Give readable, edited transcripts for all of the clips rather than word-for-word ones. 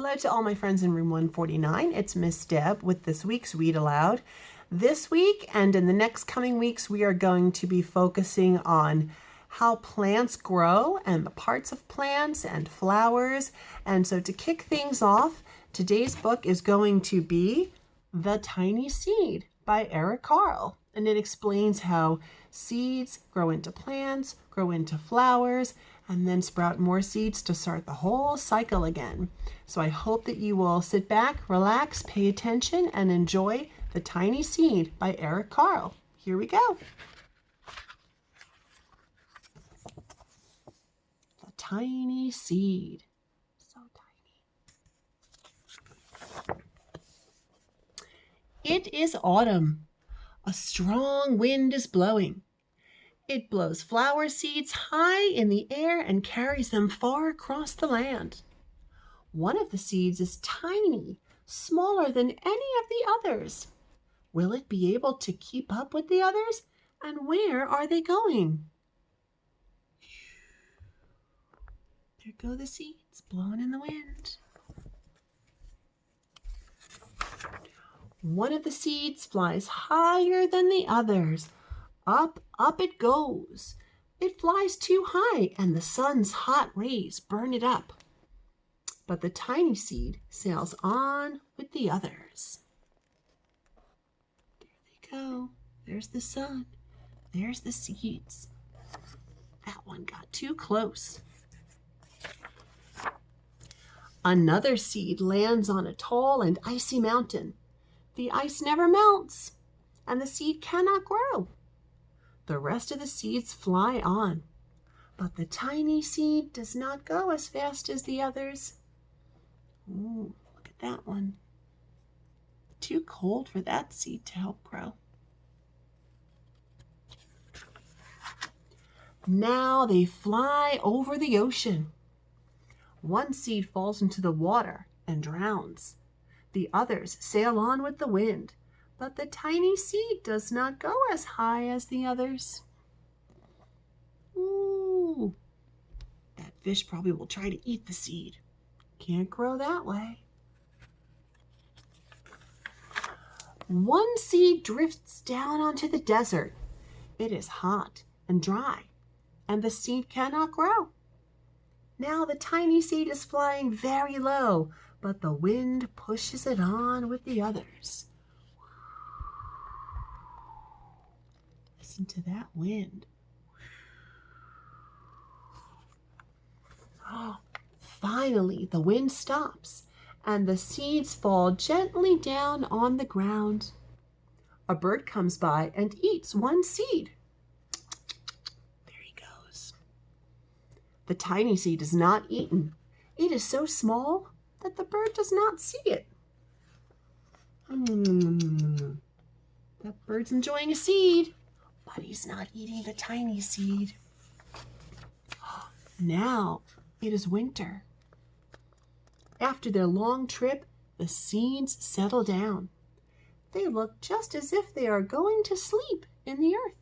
Hello to all my friends in room 149. It's Miss Deb with this week's Read Aloud. This week and in the next coming weeks, we are going to be focusing on how plants grow and the parts of plants and flowers. And so to kick things off, today's book is going to be The Tiny Seed by Eric Carle. And it explains how seeds grow into plants, grow into flowers, and then sprout more seeds to start the whole cycle again. So I hope that you will sit back, relax, pay attention, and enjoy The Tiny Seed by Eric Carle. Here we go. The tiny seed. So tiny. It is autumn. A strong wind is blowing. It blows flower seeds high in the air and carries them far across the land. One of the seeds is tiny, smaller than any of the others. Will it be able to keep up with the others? And where are they going? There go the seeds, blowing in the wind. One of the seeds flies higher than the others. Up, up it goes. It flies too high, and the sun's hot rays burn it up. But the tiny seed sails on with the others. There they go. There's the sun. There's the seeds. That one got too close. Another seed lands on a tall and icy mountain. The ice never melts, and the seed cannot grow. The rest of the seeds fly on, but the tiny seed does not go as fast as the others. Ooh, look at that one. Too cold for that seed to help grow. Now they fly over the ocean. One seed falls into the water and drowns. The others sail on with the wind. But the tiny seed does not go as high as the others. Ooh, that fish probably will try to eat the seed. Can't grow that way. One seed drifts down onto the desert. It is hot and dry, and the seed cannot grow. Now the tiny seed is flying very low, but the wind pushes it on with the others. Listen to that wind. Oh, finally, the wind stops and the seeds fall gently down on the ground. A bird comes by and eats one seed. There he goes. The tiny seed is not eaten. It is so small that the bird does not see it. That bird's enjoying a seed. But he's not eating the tiny seed. Now it is winter. After their long trip, the seeds settle down. They look just as if they are going to sleep in the earth.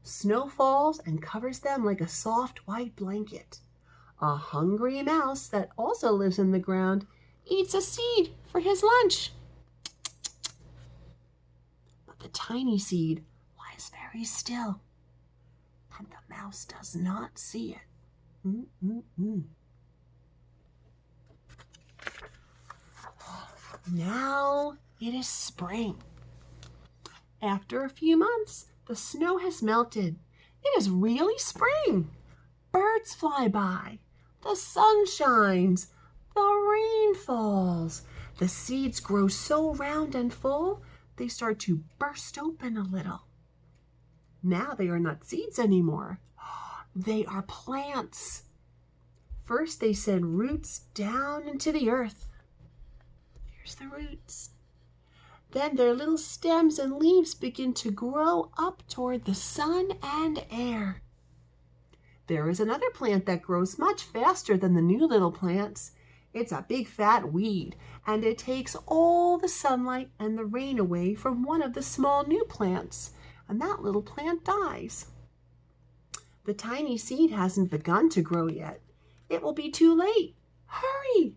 Snow falls and covers them like a soft white blanket. A hungry mouse that also lives in the ground eats a seed for his lunch. But the tiny seed lies very still, and the mouse does not see it. Now it is spring. After a few months, the snow has melted. It is really spring. Birds fly by. The sun shines. The rain falls. The seeds grow so round and full, they start to burst open a little. Now they are not seeds anymore. They are plants. First they send roots down into the earth. Here's the roots. Then their little stems and leaves begin to grow up toward the sun and air. There is another plant that grows much faster than the new little plants. It's a big fat weed, and it takes all the sunlight and the rain away from one of the small new plants, and that little plant dies. The tiny seed hasn't begun to grow yet. It will be too late. Hurry!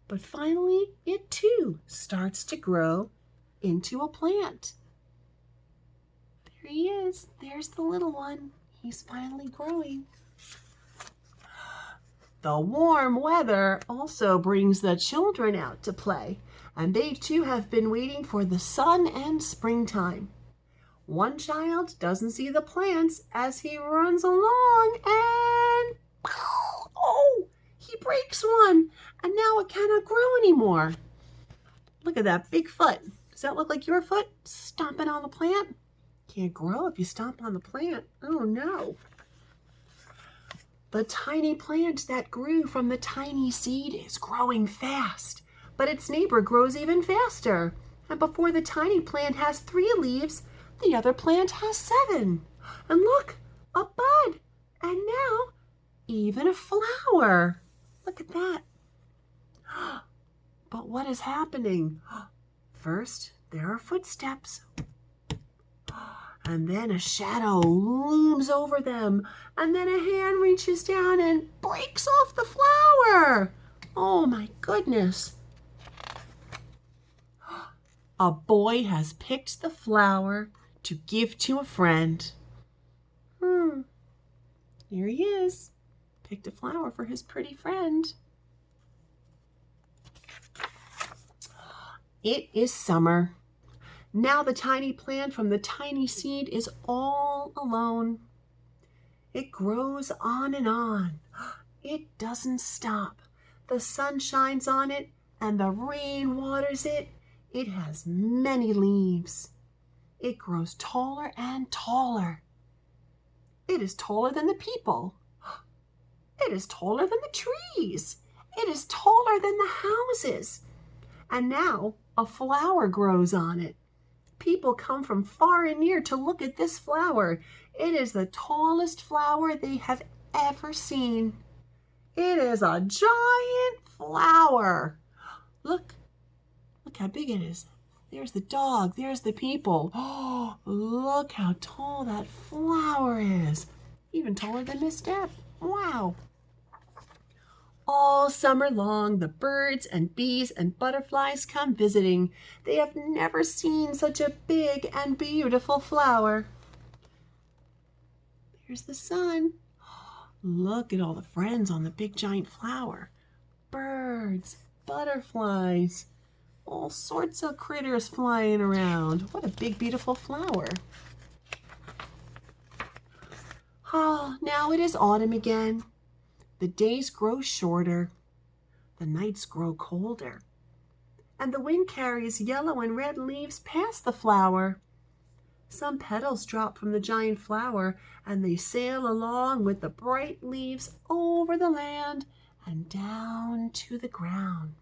But finally, it too starts to grow into a plant. There he is. There's the little one. He's finally growing. The warm weather also brings the children out to play, and they too have been waiting for the sun and springtime. One child doesn't see the plants as he runs along and oh, he breaks one, and now it cannot grow anymore. Look at that big foot. Does that look like your foot stomping on the plant? Can't grow if you stomp on the plant. Oh no. The tiny plant that grew from the tiny seed is growing fast, but its neighbor grows even faster. And before the tiny plant has 3 leaves, the other plant has 7. And look, a bud, and now even a flower. Look at that. But what is happening? First, there are footsteps. And then a shadow looms over them. And then a hand reaches down and breaks off the flower. Oh my goodness. A boy has picked the flower to give to a friend. Here he is. Picked a flower for his pretty friend. It is summer. Now the tiny plant from the tiny seed is all alone. It grows on and on. It doesn't stop. The sun shines on it and the rain waters it. It has many leaves. It grows taller and taller. It is taller than the people. It is taller than the trees. It is taller than the houses. And now a flower grows on it. People come from far and near to look at this flower. It is the tallest flower they have ever seen. It is a giant flower. Look how big it is. There's the dog, there's the people. Oh, look how tall that flower is. Even taller than Miss Deb. Wow. All summer long, the birds and bees and butterflies come visiting. They have never seen such a big and beautiful flower. There's the sun. Look at all the friends on the big giant flower. Birds, butterflies, all sorts of critters flying around. What a big, beautiful flower. Ah, now it is autumn again. The days grow shorter, the nights grow colder, and the wind carries yellow and red leaves past the flower. Some petals drop from the giant flower, and they sail along with the bright leaves over the land and down to the ground.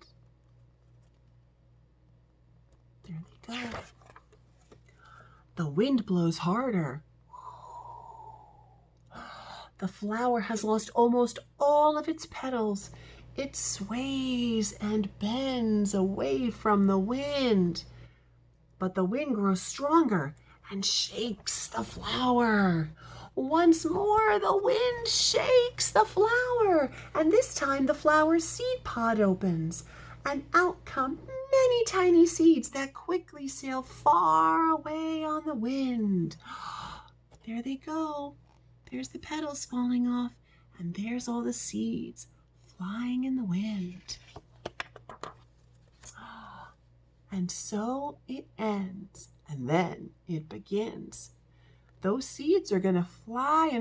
There they go. The wind blows harder. The flower has lost almost all of its petals. It sways and bends away from the wind. But the wind grows stronger and shakes the flower. Once more, the wind shakes the flower. And this time, the flower's seed pod opens. And out come many tiny seeds that quickly sail far away on the wind. There they go. There's the petals falling off, and there's all the seeds flying in the wind. And so it ends, and then it begins. Those seeds are going to fly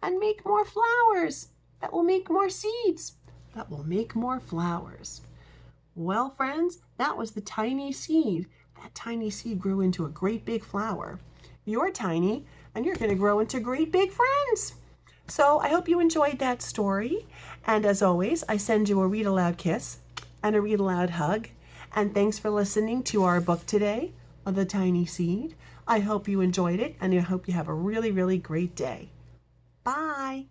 and make more flowers. That will make more seeds. That will make more flowers. Well, friends, that was the tiny seed. That tiny seed grew into a great big flower. You're tiny, and you're going to grow into great big friends. So I hope you enjoyed that story. And as always, I send you a read aloud kiss and a read aloud hug. And thanks for listening to our book today, The Tiny Seed. I hope you enjoyed it, and I hope you have a really, really great day. Bye.